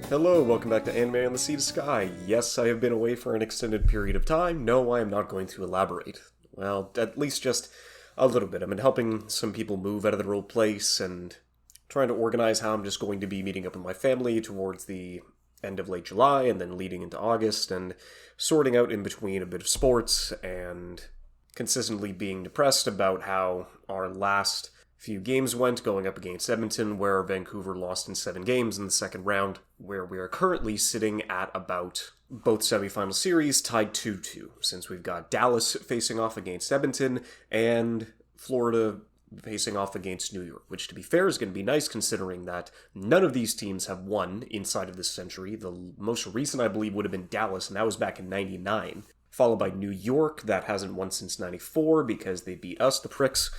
Hello, welcome back to Anime on the Sea to Sky. Yes, I have been away for an extended period of time. No, I am not going to elaborate. Well, at least just a little bit. I've been helping some people move out of their old place and trying to organize how I'm just going to be meeting up with my family towards the end of late July and then leading into August, and sorting out in between a bit of sports and consistently being depressed about how our last few games went, going up against Edmonton, where Vancouver lost in 7 games in the second round, where we are currently sitting at about both semifinal series tied 2-2, since we've got Dallas facing off against Edmonton and Florida facing off against New York, which, to be fair, is going to be nice considering that none of these teams have won inside of this century. The most recent, I believe, would have been Dallas, and that was back in 99, followed by New York, that hasn't won since 94 because they beat us, the pricks.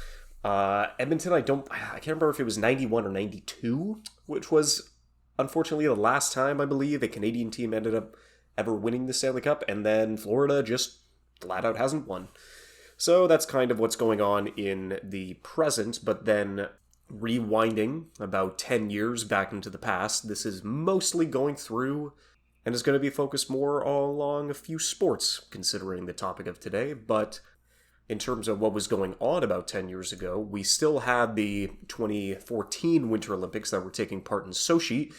Edmonton, I can't remember if it was 91 or 92, which was unfortunately the last time, I believe, a Canadian team ended up ever winning the Stanley Cup, and then Florida just flat out hasn't won. So that's kind of what's going on in the present, but then rewinding about 10 years back into the past, this is mostly going through and is going to be focused more along a few sports, considering the topic of today, but in terms of what was going on about 10 years ago, we still had the 2014 Winter Olympics that were taking part in Sochi,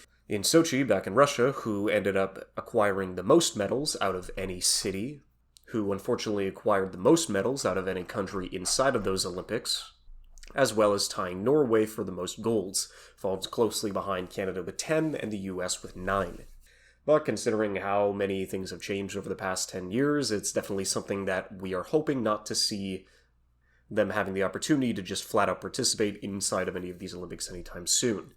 back in Russia, who ended up acquiring the most medals out of any city, who unfortunately acquired the most medals out of any country inside of those Olympics, as well as tying Norway for the most golds, followed closely behind Canada with 10 and the US with 9. But considering how many things have changed over the past 10 years, it's definitely something that we are hoping not to see them having the opportunity to just flat out participate inside of any of these Olympics anytime soon.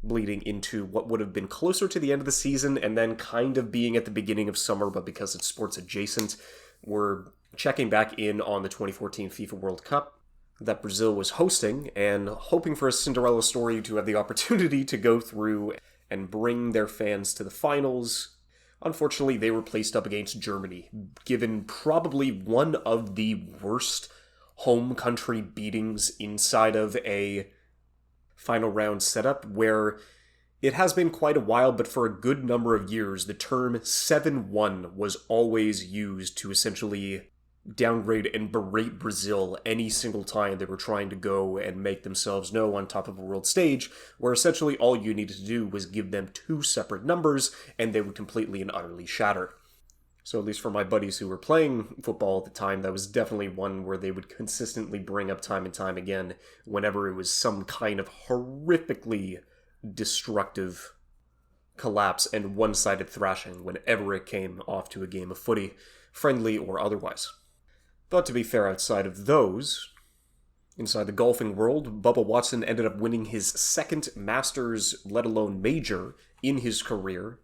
Bleeding into what would have been closer to the end of the season and then kind of being at the beginning of summer, but because it's sports adjacent, we're checking back in on the 2014 FIFA World Cup that Brazil was hosting and hoping for a Cinderella story to have the opportunity to go through and bring their fans to the finals. Unfortunately, they were placed up against Germany, given probably one of the worst home country beatings inside of a final round setup, where it has been quite a while, but for a good number of years, the term 7-1 was always used to essentially downgrade and berate Brazil any single time they were trying to go and make themselves know on top of a world stage, where essentially all you needed to do was give them 2 separate numbers and they would completely and utterly shatter. So at least for my buddies who were playing football at the time, that was definitely one where they would consistently bring up time and time again whenever it was some kind of horrifically destructive collapse and one-sided thrashing whenever it came off to a game of footy, friendly or otherwise. But to be fair, outside of those, inside the golfing world, Bubba Watson ended up winning his second Masters, let alone major, in his career.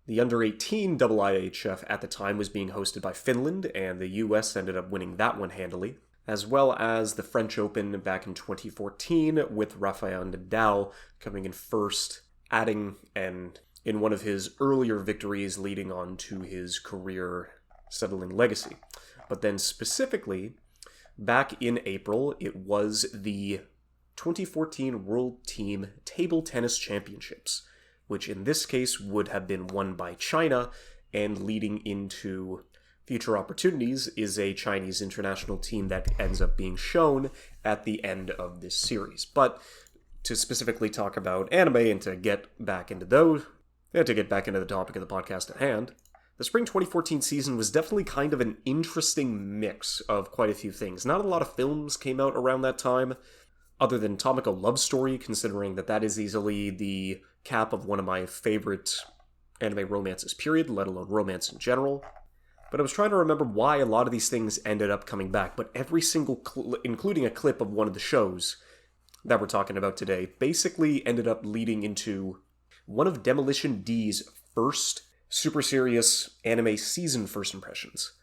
The under-18 IIHF at the time was being hosted by Finland, and the US ended up winning that one handily, as well as the French Open back in 2014 with Rafael Nadal coming in first, adding and in one of his earlier victories leading on to his career-settling legacy. But then specifically, back in April, it was the 2014 World Team Table Tennis Championships, which in this case would have been won by China, and leading into future opportunities is a Chinese international team that ends up being shown at the end of this series. But to specifically talk about anime and to get back into the topic of the podcast at hand, the spring 2014 season was definitely kind of an interesting mix of quite a few things. Not a lot of films came out around that time, other than Tomoko Love Story, considering that is easily the cap of one of my favorite anime romances, period, let alone romance in general. But I was trying to remember why a lot of these things ended up coming back, but every single, including a clip of one of the shows that we're talking about today, basically ended up leading into one of Demolition D's first super serious anime season first impressions.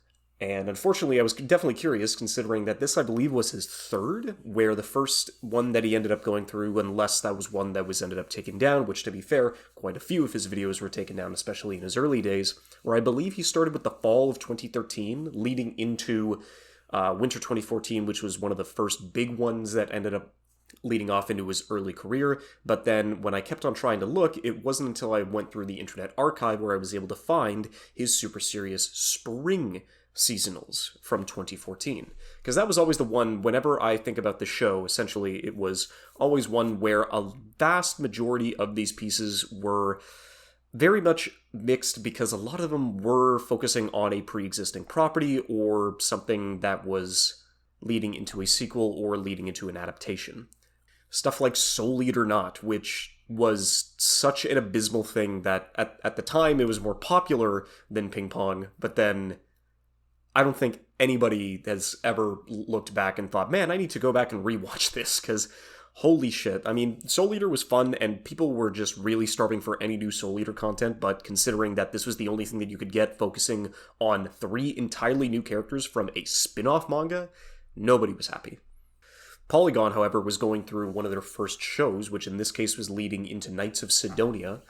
And unfortunately, I was definitely curious, considering that this, I believe, was his third, where the first one that he ended up going through, unless that was one that was ended up taken down, which, to be fair, quite a few of his videos were taken down, especially in his early days, where I believe he started with the fall of 2013, leading into winter 2014, which was one of the first big ones that ended up leading off into his early career, but then when I kept on trying to look, it wasn't until I went through the Internet Archive where I was able to find his super serious spring seasonals from 2014. Because that was always the one, whenever I think about the show, essentially it was always one where a vast majority of these pieces were very much mixed because a lot of them were focusing on a pre-existing property or something that was leading into a sequel or leading into an adaptation. Stuff like Soul Eater Not, which was such an abysmal thing that at the time it was more popular than Ping Pong, but then I don't think anybody has ever looked back and thought, man, I need to go back and rewatch this, because holy shit. I mean, Soul Eater was fun, and people were just really starving for any new Soul Eater content, but considering that this was the only thing that you could get focusing on 3 entirely new characters from a spin-off manga, nobody was happy. Polygon, however, was going through one of their first shows, which in this case was leading into Knights of Sidonia,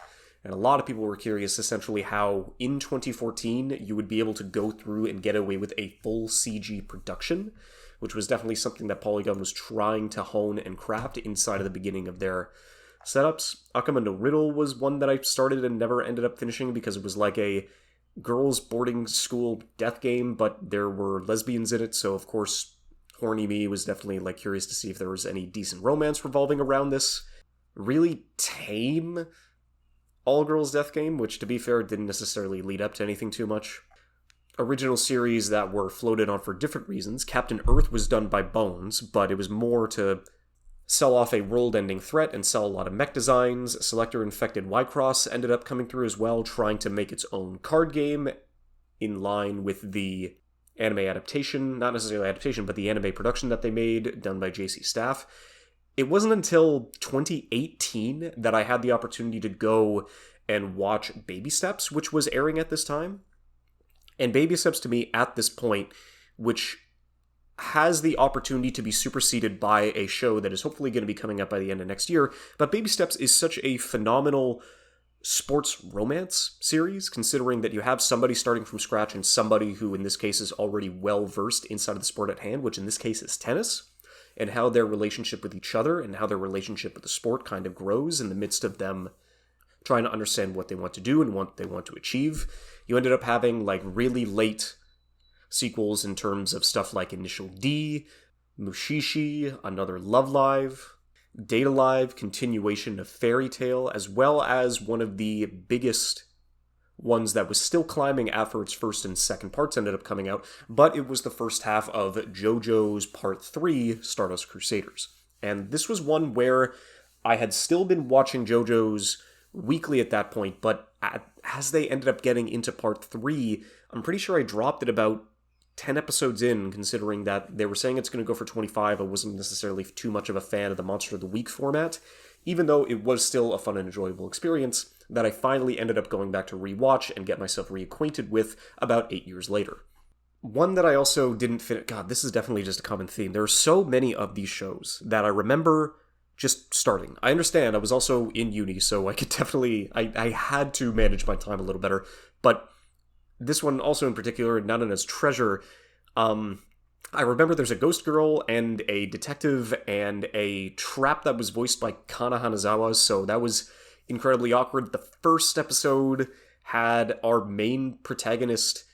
and a lot of people were curious essentially how in 2014 you would be able to go through and get away with a full CG production, which was definitely something that Polygon was trying to hone and craft inside of the beginning of their setups. Akuma no Riddle was one that I started and never ended up finishing because it was like a girls' boarding school death game, but there were lesbians in it, so of course horny me was definitely like curious to see if there was any decent romance revolving around this really tame all-girls death game, which to be fair didn't necessarily lead up to anything too much. Original series that were floated on for different reasons. Captain Earth was done by Bones, but it was more to sell off a world-ending threat and sell a lot of mech designs. Selector Infected Y-Cross ended up coming through as well, trying to make its own card game in line with the anime adaptation, not necessarily adaptation, but the anime production that they made, done by JC Staff. It wasn't until 2018 that I had the opportunity to go and watch Baby Steps, which was airing at this time. And Baby Steps to me at this point, which has the opportunity to be superseded by a show that is hopefully going to be coming up by the end of next year, but Baby Steps is such a phenomenal sports romance series, considering that you have somebody starting from scratch and somebody who in this case is already well versed inside of the sport at hand, which in this case is tennis, and how their relationship with each other and how their relationship with the sport kind of grows in the midst of them trying to understand what they want to do and what they want to achieve. You ended up having like really late sequels in terms of stuff like Initial D, Mushishi, Another Love Live, Data Live, continuation of Fairy Tail, as well as one of the biggest ones that was still climbing after its first and second parts ended up coming out, but it was the first half of JoJo's Part 3, Stardust Crusaders. And this was one where I had still been watching JoJo's weekly at that point, but as they ended up getting into Part 3, I'm pretty sure I dropped it about 10 episodes in, considering that they were saying it's going to go for 25. I wasn't necessarily too much of a fan of the Monster of the Week format, even though it was still a fun and enjoyable experience that I finally ended up going back to rewatch and get myself reacquainted with about 8 years later. One that I also didn't finish... God, this is definitely just a common theme. There are so many of these shows that I remember just starting. I understand, I was also in uni, so I could definitely... I had to manage my time a little better, but this one also in particular, known as Treasure, I remember there's a ghost girl and a detective and a trap that was voiced by Kana Hanazawa, so that was incredibly awkward. The first episode had our main protagonist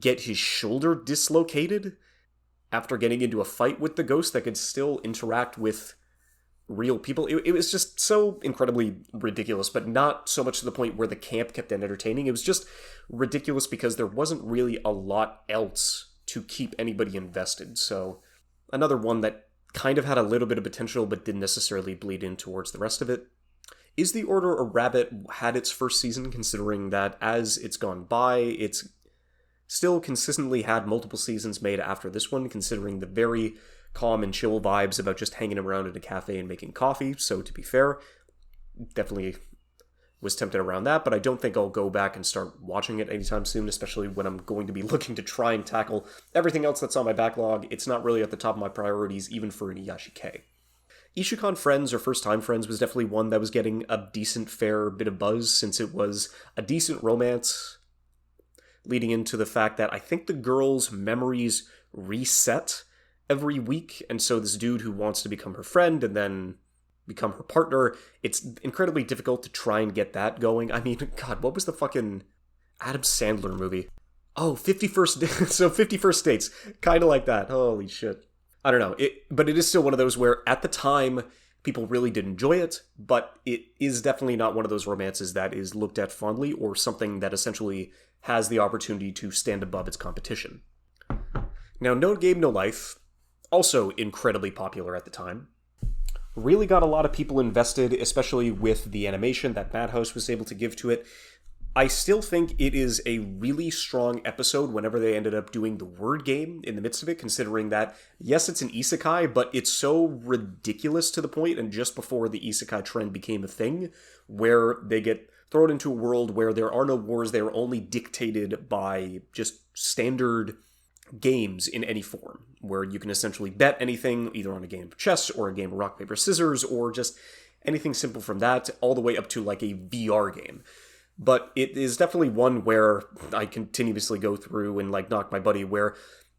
get his shoulder dislocated after getting into a fight with the ghost that could still interact with real people. It was just so incredibly ridiculous, but not so much to the point where the camp kept it entertaining. It was just ridiculous because there wasn't really a lot else to keep anybody invested. So another one that kind of had a little bit of potential but didn't necessarily bleed in towards the rest of it. Is the Order a Rabbit had its first season, considering that as it's gone by, it's still consistently had multiple seasons made after this one, considering the very calm and chill vibes about just hanging around in a cafe and making coffee. So to be fair, definitely was tempted around that, but I don't think I'll go back and start watching it anytime soon, especially when I'm going to be looking to try and tackle everything else that's on my backlog. It's not really at the top of my priorities, even for Inuyashiki. Ishikan Friends, or First Time Friends, was definitely one that was getting a decent fair bit of buzz, since it was a decent romance, leading into the fact that I think the girl's memories reset every week, and so this dude who wants to become her friend and then become her partner, it's incredibly difficult to try and get that going. I mean, God, what was the fucking Adam Sandler movie? Oh, 51st, so 51st Dates, kind of like that. Holy shit. I don't know, but it is still one of those where at the time, people really did enjoy it, but it is definitely not one of those romances that is looked at fondly or something that essentially has the opportunity to stand above its competition. Now, No Game, No Life, also incredibly popular at the time, really got a lot of people invested, especially with the animation that Madhouse was able to give to it. I still think it is a really strong episode whenever they ended up doing the word game in the midst of it, considering that, yes, it's an isekai, but it's so ridiculous to the point, and just before the isekai trend became a thing, where they get thrown into a world where there are no wars, they are only dictated by just standard games in any form, where you can essentially bet anything, either on a game of chess or a game of rock, paper, scissors, or just anything simple from that, all the way up to like a VR game. But it is definitely one where I continuously go through and like knock my buddy, where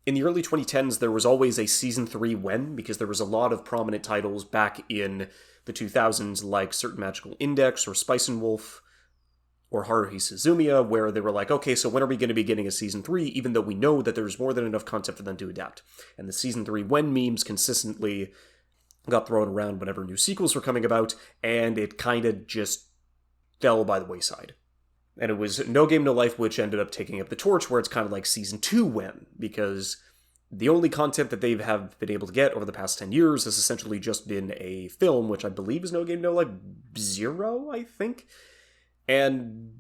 in the early 2010s there was always a Season 3 when, because there was a lot of prominent titles back in the 2000s like Certain Magical Index or Spice and Wolf or Haruhi Suzumiya, where they were like, okay, so when are we going to be getting a Season 3, even though we know that there's more than enough content for them to adapt. And the Season 3 when memes consistently got thrown around whenever new sequels were coming about, and it kind of just fell by the wayside. And it was No Game, No Life which ended up taking up the torch, where it's kind of like Season 2 when, because the only content that they have been able to get over the past 10 years has essentially just been a film, which I believe is No Game, No Life 0, I think. And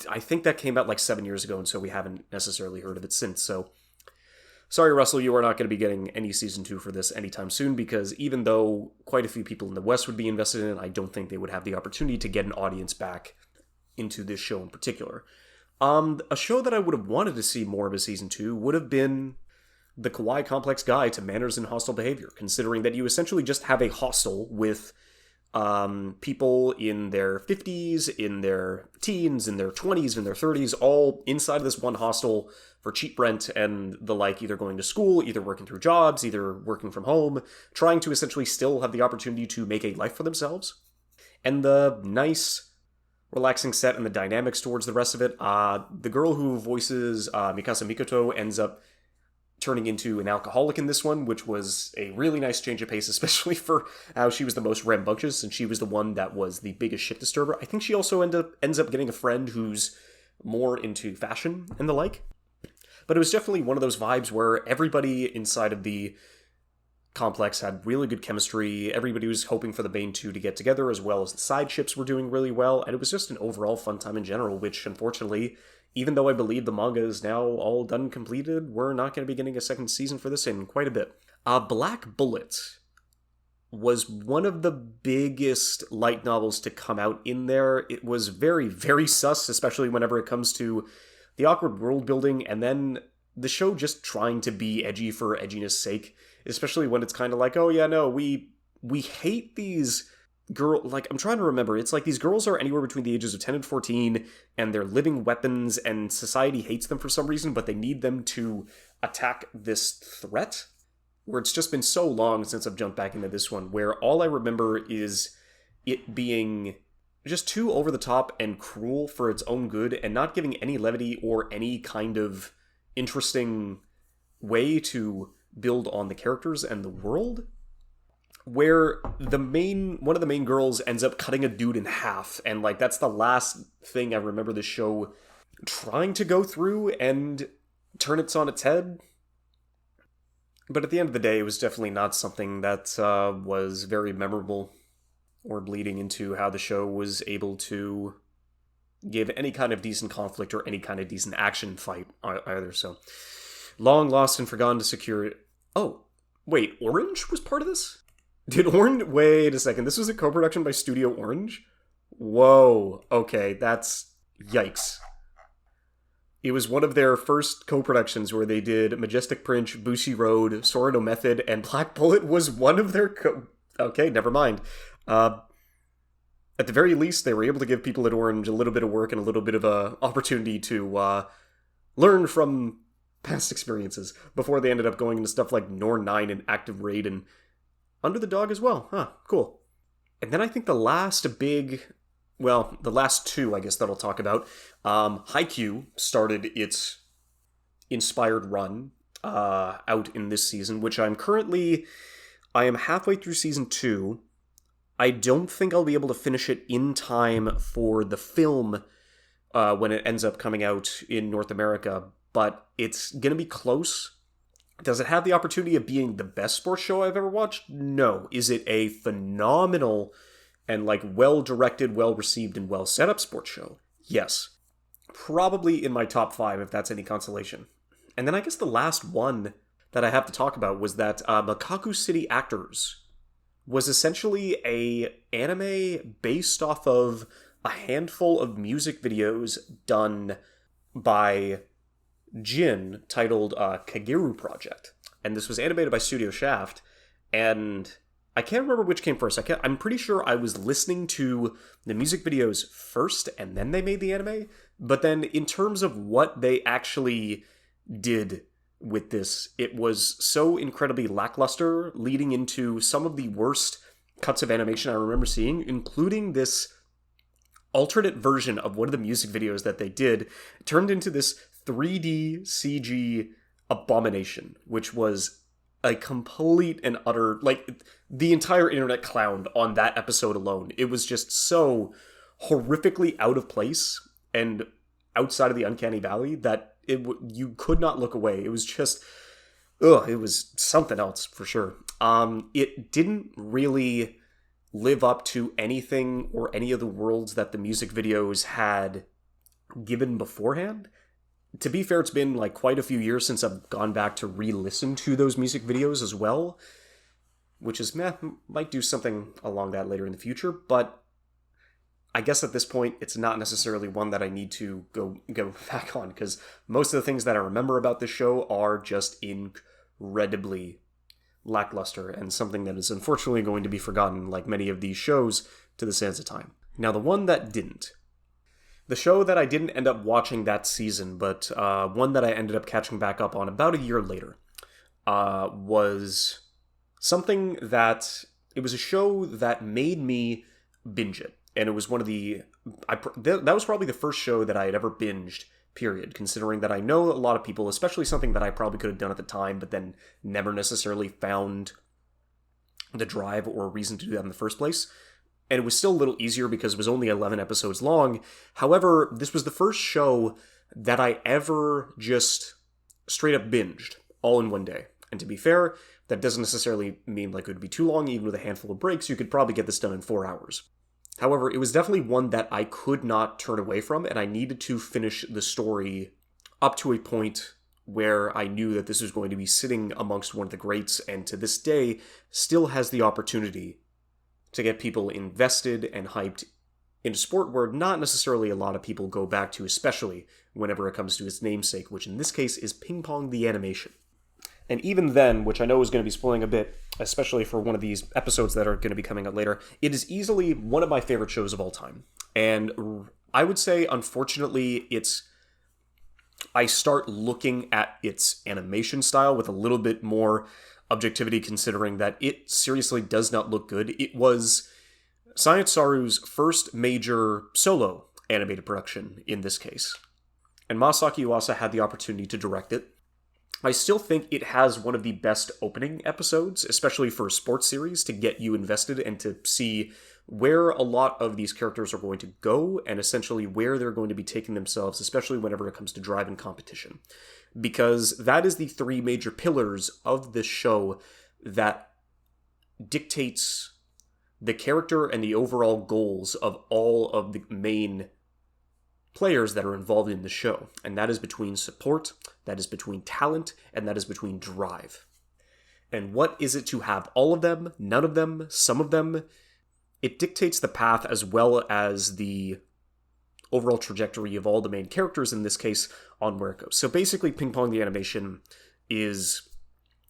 I think that came out like 7 years ago, and so we haven't necessarily heard of it since. So, sorry, Russell, you are not going to be getting any Season 2 for this anytime soon, because even though quite a few people in the West would be invested in it, I don't think they would have the opportunity to get an audience back into this show in particular. A show that I would have wanted to see more of a Season 2 would have been the Kawaii Complex Guide to Manners and Hostile Behavior, considering that you essentially just have a hostel with people in their 50s, in their teens, in their 20s, in their 30s, all inside of this one hostel for cheap rent and the like, either going to school, either working through jobs, either working from home, trying to essentially still have the opportunity to make a life for themselves. And the nice, relaxing set and the dynamics towards the rest of it, the girl who voices Mikasa Mikoto ends up turning into an alcoholic in this one, which was a really nice change of pace, especially for how she was the most rambunctious, and she was the one that was the biggest shit disturber. I think she also ends up getting a friend who's more into fashion and the like. But it was definitely one of those vibes where everybody inside of the complex had really good chemistry, everybody was hoping for the main two to get together, as well as the side ships were doing really well, and it was just an overall fun time in general, which unfortunately, even though I believe the manga is now all done and completed, we're not going to be getting a second season for this in quite a bit. Black Bullet was one of the biggest light novels to come out in there. It was very, very sus, especially whenever it comes to the awkward world building, and then the show just trying to be edgy for edginess sake, especially when it's kind of like, oh yeah, no, we hate these like, I'm trying to remember, it's like these girls are anywhere between the ages of 10 and 14, and they're living weapons, and society hates them for some reason, but they need them to attack this threat, where it's just been so long since I've jumped back into this one, where all I remember is it being just too over the top and cruel for its own good, and not giving any levity or any kind of interesting way to build on the characters and the world, where one of the main girls ends up cutting a dude in half, and like that's the last thing I remember the show trying to go through and turn it on its head. But at the end of the day, it was definitely not something that was very memorable or bleeding into how the show was able to give any kind of decent conflict or any kind of decent action fight either. So, long lost and forgotten to secure it. Oh, wait, Orange was part of this? Did Orange... Wait a second, this was a co-production by Studio Orange? Whoa, okay, that's... Yikes. It was one of their first co-productions where they did Majestic Prince, Bushi Road, Sorano Method, and Black Bullet was one of their Okay, never mind. At the very least, they were able to give people at Orange a little bit of work and a little bit of a opportunity to learn from past experiences before they ended up going into stuff like Nor 9 and Active Raid and Under the Dog as well. Huh, cool. And then I think the last two, I guess, that I'll talk about, Haikyuu started its inspired run out in this season, which I am halfway through season 2. I don't think I'll be able to finish it in time for the film when it ends up coming out in North America, but it's going to be close. Does it have the opportunity of being the best sports show I've ever watched? No. Is it a phenomenal and well-directed, well-received, and well-set-up sports show? Yes. Probably in my top 5, if that's any consolation. And then I guess the last one that I have to talk about was that Makaku City Actors was essentially a anime based off of a handful of music videos done by Jin titled Kageru Project. And this was animated by Studio Shaft, and I can't remember which came first. I'm pretty sure I was listening to the music videos first, and then they made the anime. But then in terms of what they actually did with this, it was so incredibly lackluster, leading into some of the worst cuts of animation I remember seeing, including this alternate version of one of the music videos that they did, turned into this 3D CG abomination, which was a complete and utter, the entire internet clowned on that episode alone. It was just so horrifically out of place and outside of the uncanny valley that you could not look away. It was just, it was something else for sure. It didn't really live up to anything or any of the worlds that the music videos had given beforehand. To be fair, it's been quite a few years since I've gone back to re-listen to those music videos as well, which is, might do something along that later in the future, but I guess at this point, it's not necessarily one that I need to go back on, because most of the things that I remember about this show are just incredibly lackluster, and something that is unfortunately going to be forgotten, like many of these shows, to the sands of time. Now, the one that didn't. The show that I didn't end up watching that season, but one that I ended up catching back up on about a year later, was something that... It was a show that made me binge it. And it was one of that was probably the first show that I had ever binged, period, considering that I know a lot of people, especially something that I probably could have done at the time, but then never necessarily found the drive or reason to do that in the first place. And it was still a little easier because it was only 11 episodes long. However, this was the first show that I ever just straight up binged all in one day. And to be fair, that doesn't necessarily mean it would be too long. Even with a handful of breaks, you could probably get this done in 4 hours. However, it was definitely one that I could not turn away from, and I needed to finish the story up to a point where I knew that this was going to be sitting amongst one of the greats, and to this day, still has the opportunity to get people invested and hyped in a sport where not necessarily a lot of people go back to, especially whenever it comes to its namesake, which in this case is Ping Pong the Animation. And even then, which I know is going to be spoiling a bit, especially for one of these episodes that are going to be coming out later, it is easily one of my favorite shows of all time. And I would say, unfortunately, I start looking at its animation style with a little bit more objectivity, considering that it seriously does not look good. It was Science Saru's first major solo animated production in this case. And Masaki Yuasa had the opportunity to direct it. I still think it has one of the best opening episodes, especially for a sports series, to get you invested and to see where a lot of these characters are going to go and essentially where they're going to be taking themselves, especially whenever it comes to driving competition. Because that is the 3 major pillars of this show that dictates the character and the overall goals of all of the main players that are involved in the show. And that is between support, that is between talent, and that is between drive. And what is it to have all of them, none of them, some of them? It dictates the path as well as the overall trajectory of all the main characters, in this case, on where it goes. So basically, Ping Pong the Animation is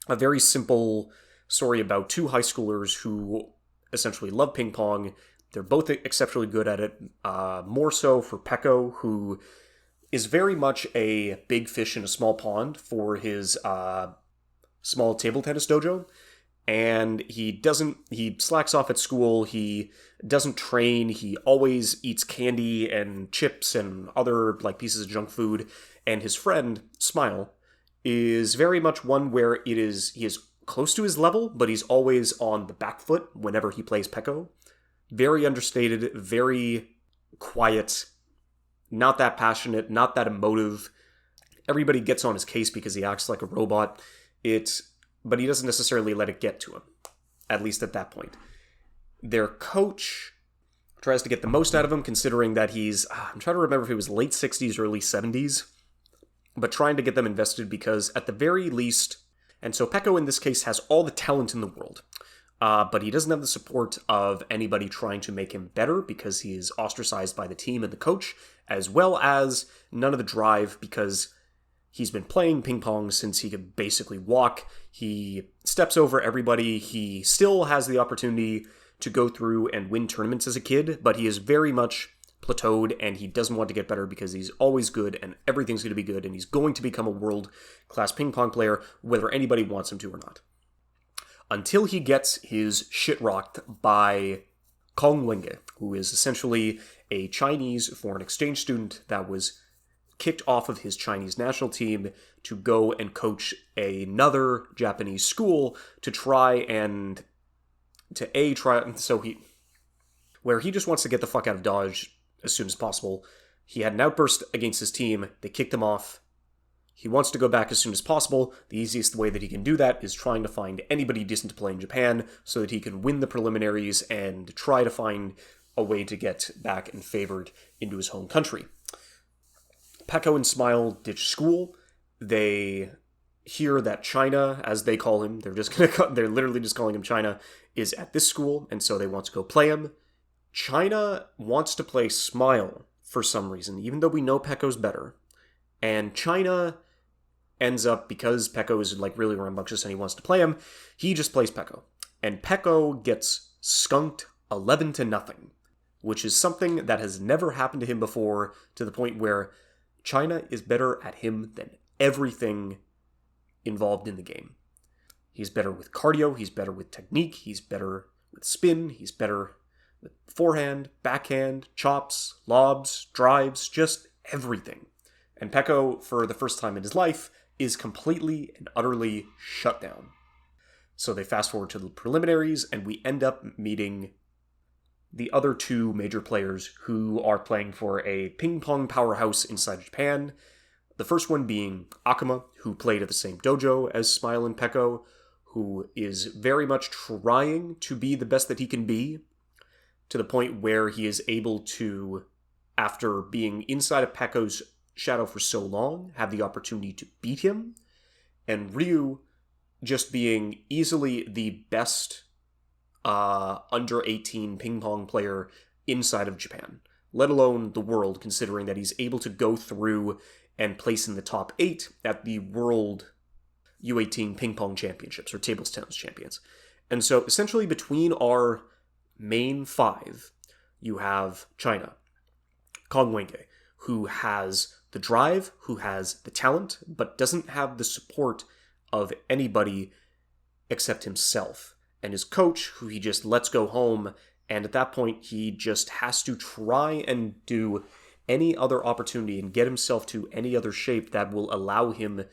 a very simple story about 2 high schoolers who essentially love ping pong. They're both exceptionally good at it, more so for Peko, who is very much a big fish in a small pond for his small table tennis dojo. And he slacks off at school, he doesn't train, he always eats candy and chips and other like pieces of junk food. And his friend, Smile, is very much one where he is close to his level, but he's always on the back foot whenever he plays Peko. Very understated, very quiet, not that passionate, not that emotive. Everybody gets on his case because he acts like a robot. But he doesn't necessarily let it get to him, at least at that point. Their coach tries to get the most out of him, considering that I'm trying to remember if he was late 60s, early 70s, but trying to get them invested because at the very least, and so Peko in this case has all the talent in the world, but he doesn't have the support of anybody trying to make him better because he is ostracized by the team and the coach, as well as none of the drive because he's been playing ping pong since he could basically walk. He steps over everybody. He still has the opportunity to go through and win tournaments as a kid, but he is very much plateaued and he doesn't want to get better because he's always good and everything's going to be good and he's going to become a world-class ping pong player whether anybody wants him to or not. Until he gets his shit rocked by Kong Wenge, who is essentially a Chinese foreign exchange student that was kicked off of his Chinese national team to go and coach another Japanese school to where he just wants to get the fuck out of Dodge as soon as possible. He had an outburst against his team. They kicked him off. He wants to go back as soon as possible. The easiest way that he can do that is trying to find anybody decent to play in Japan so that he can win the preliminaries and try to find a way to get back and favored into his home country. Peko and Smile ditch school. They hear that China, as they call him, they're literally just calling him China, is at this school, and so they want to go play him. China wants to play Smile for some reason, even though we know Peko's better. And China ends up, because Peko is like really rambunctious and he wants to play him, he just plays Peko. And Peko gets skunked 11-0, which is something that has never happened to him before, to the point where China is better at him than everything involved in the game. He's better with cardio, he's better with technique, he's better with spin, he's better with forehand, backhand, chops, lobs, drives, just everything. And Peko, for the first time in his life, is completely and utterly shut down. So they fast forward to the preliminaries, and we end up meeting the other two major players who are playing for a ping pong powerhouse inside Japan. The first one being Akuma, who played at the same dojo as Smile and Peko, who is very much trying to be the best that he can be, to the point where he is able to, after being inside of Peko's shadow for so long, have the opportunity to beat him. And Ryu just being easily the best under 18 ping pong player inside of Japan, let alone the world, considering that he's able to go through and place in the top 8 at the World U18 Ping Pong Championships, or Table Tennis Champions. And so, essentially, between our main 5, you have China, Kong Wenge, who has the drive, who has the talent, but doesn't have the support of anybody except himself. And his coach, who he just lets go home, and at that point, he just has to try and do any other opportunity and get himself to any other shape that will allow him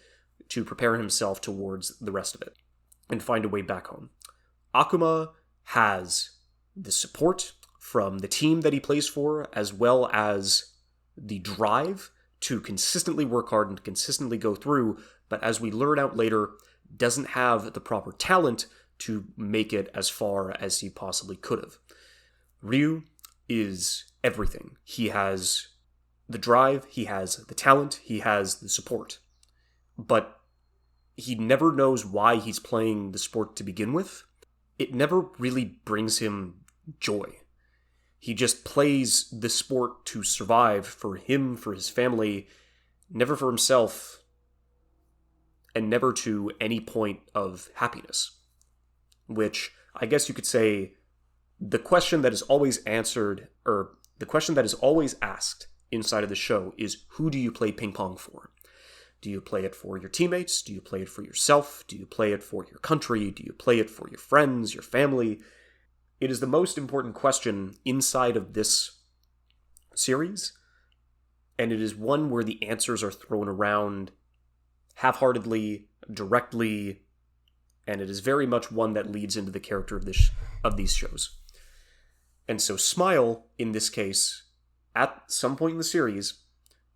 to prepare himself towards the rest of it and find a way back home. Akuma has the support from the team that he plays for, as well as the drive to consistently work hard and consistently go through, but as we learn out later, doesn't have the proper talent to make it as far as he possibly could have. Ryu is everything. He has the drive, he has the talent, he has the support. But he never knows why he's playing the sport to begin with. It never really brings him joy. He just plays the sport to survive for him, for his family, never for himself, and never to any point of happiness. Which, I guess you could say, the question that is always answered, or the question that is always asked inside of the show is, who do you play ping pong for? Do you play it for your teammates? Do you play it for yourself? Do you play it for your country? Do you play it for your friends, your family? It is the most important question inside of this series, and it is one where the answers are thrown around half-heartedly, directly, and it is very much one that leads into the character of these shows. And so Smile, in this case, at some point in the series,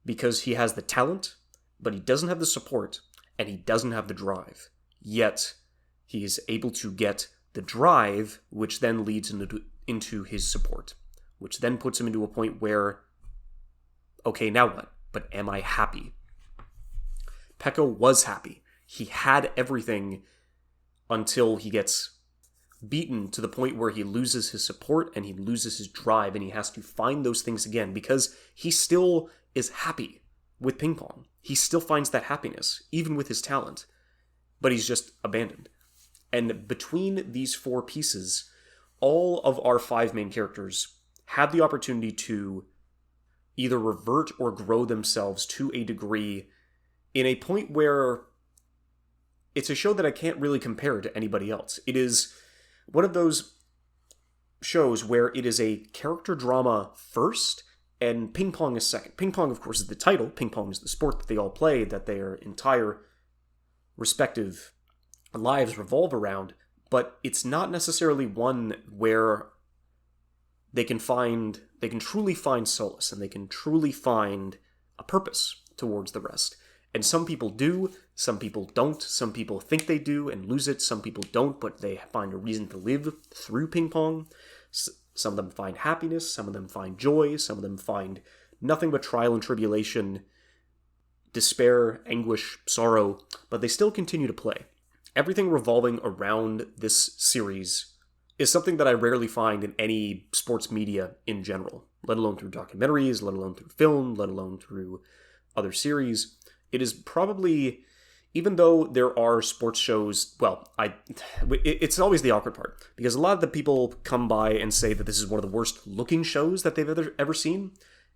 because he has the talent, but he doesn't have the support, and he doesn't have the drive. Yet, he is able to get the drive, which then leads into his support, which then puts him into a point where, okay, now what? But am I happy? Pekka was happy. He had everything until he gets beaten to the point where he loses his support and he loses his drive, and he has to find those things again, because he still is happy with ping pong. He still finds that happiness, even with his talent, but he's just abandoned. And between these four pieces, all of our five main characters have the opportunity to either revert or grow themselves to a degree in a point where it's a show that I can't really compare to anybody else. It is one of those shows where it is a character drama first, and ping pong is second. Ping pong, of course, is the title. Ping pong is the sport that they all play, that their entire respective lives revolve around, but it's not necessarily one where they can truly find solace, and they can truly find a purpose towards the rest. And some people do, some people don't, some people think they do and lose it, some people don't, but they find a reason to live through ping pong. Some of them find happiness, some of them find joy, some of them find nothing but trial and tribulation, despair, anguish, sorrow, but they still continue to play. Everything revolving around this series is something that I rarely find in any sports media in general, let alone through documentaries, let alone through film, let alone through other series. It is probably, even though there are sports shows, it's always the awkward part, because a lot of the people come by and say that this is one of the worst looking shows that they've ever seen,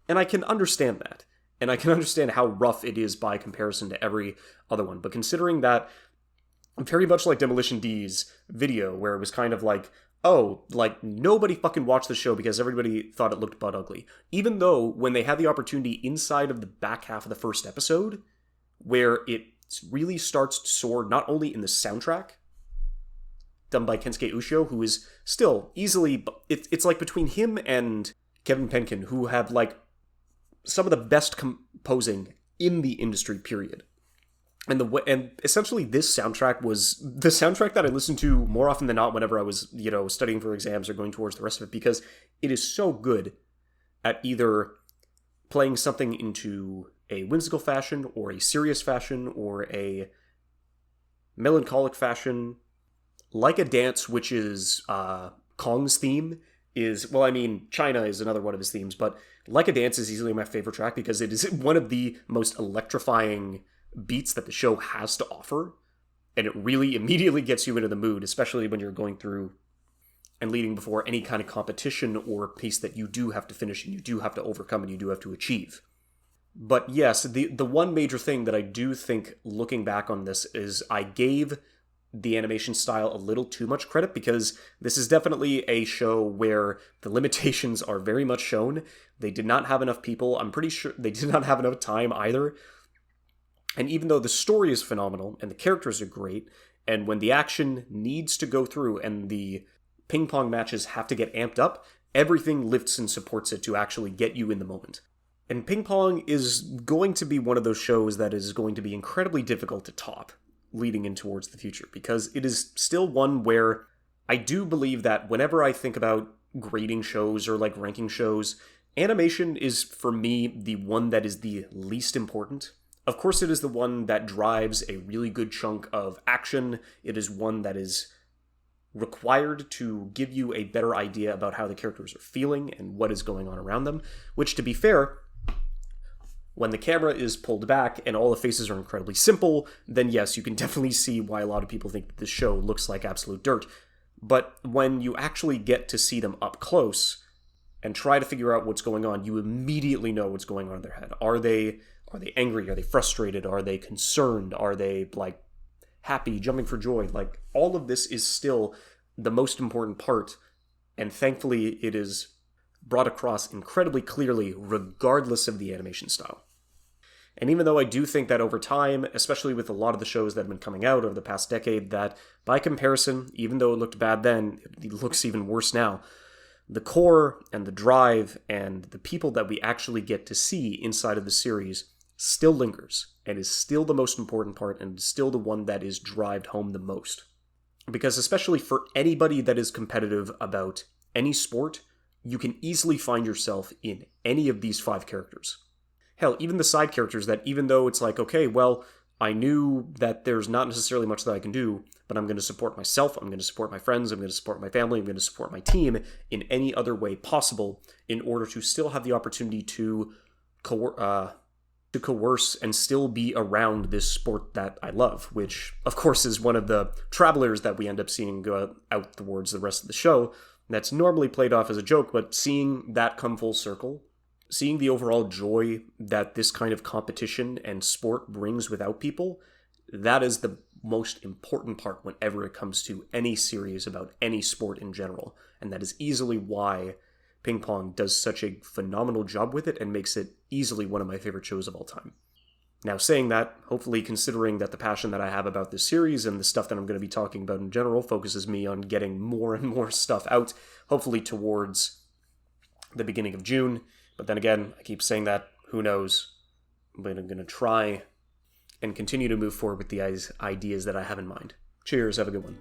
and I can understand that, and I can understand how rough it is by comparison to every other one, but considering that, very much like Demolition D's video, where it was kind of like, oh, like, nobody fucking watched the show because everybody thought it looked butt ugly. Even though, when they had the opportunity inside of the back half of the first episode, where it really starts to soar not only in the soundtrack, done by Kensuke Ushio, who is still easily, it's like between him and Kevin Penkin, who have like some of the best composing in the industry, period. And essentially this soundtrack was the soundtrack that I listened to more often than not whenever I was, studying for exams or going towards the rest of it, because it is so good at either playing something into a whimsical fashion, or a serious fashion, or a melancholic fashion. Like a Dance, which is Kong's theme, China is another one of his themes, but Like a Dance is easily my favorite track because it is one of the most electrifying beats that the show has to offer, and it really immediately gets you into the mood, especially when you're going through and leading before any kind of competition or piece that you do have to finish and you do have to overcome and you do have to achieve. But yes, the one major thing that I do think, looking back on this, is I gave the animation style a little too much credit, because this is definitely a show where the limitations are very much shown. They did not have enough people. I'm pretty sure they did not have enough time either. And even though the story is phenomenal and the characters are great, and when the action needs to go through and the ping pong matches have to get amped up, everything lifts and supports it to actually get you in the moment. And ping pong is going to be one of those shows that is going to be incredibly difficult to top leading in towards the future, because it is still one where I do believe that whenever I think about grading shows or like ranking shows, animation is, for me, the one that is the least important. Of course, it is the one that drives a really good chunk of action. It is one that is required to give you a better idea about how the characters are feeling and what is going on around them, which, to be fair, when the camera is pulled back and all the faces are incredibly simple, then yes, you can definitely see why a lot of people think that this show looks like absolute dirt. But when you actually get to see them up close, and try to figure out what's going on, you immediately know what's going on in their head. Are they angry? Are they frustrated? Are they concerned? Are they like happy, jumping for joy? Like, all of this is still the most important part, and thankfully it is brought across incredibly clearly regardless of the animation style. And even though I do think that over time, especially with a lot of the shows that have been coming out over the past decade, that by comparison, even though it looked bad then, it looks even worse now. The core and the drive and the people that we actually get to see inside of the series still lingers and is still the most important part and still the one that is drived home the most. Because especially for anybody that is competitive about any sport, you can easily find yourself in any of these 5 characters. Hell, even the side characters that, even though it's like, okay, well, I knew that there's not necessarily much that I can do, but I'm going to support myself, I'm going to support my friends, I'm going to support my family, I'm going to support my team in any other way possible in order to still have the opportunity to coerce and still be around this sport that I love, which, of course, is one of the travelers that we end up seeing go out towards the rest of the show. That's normally played off as a joke, but seeing that come full circle, seeing the overall joy that this kind of competition and sport brings without people, that is the most important part whenever it comes to any series about any sport in general. And that is easily why Ping Pong does such a phenomenal job with it and makes it easily one of my favorite shows of all time. Now, saying that, hopefully considering that the passion that I have about this series and the stuff that I'm going to be talking about in general focuses me on getting more and more stuff out, hopefully towards the beginning of June. But then again, I keep saying that, who knows, but I'm going to try and continue to move forward with the ideas that I have in mind. Cheers, have a good one.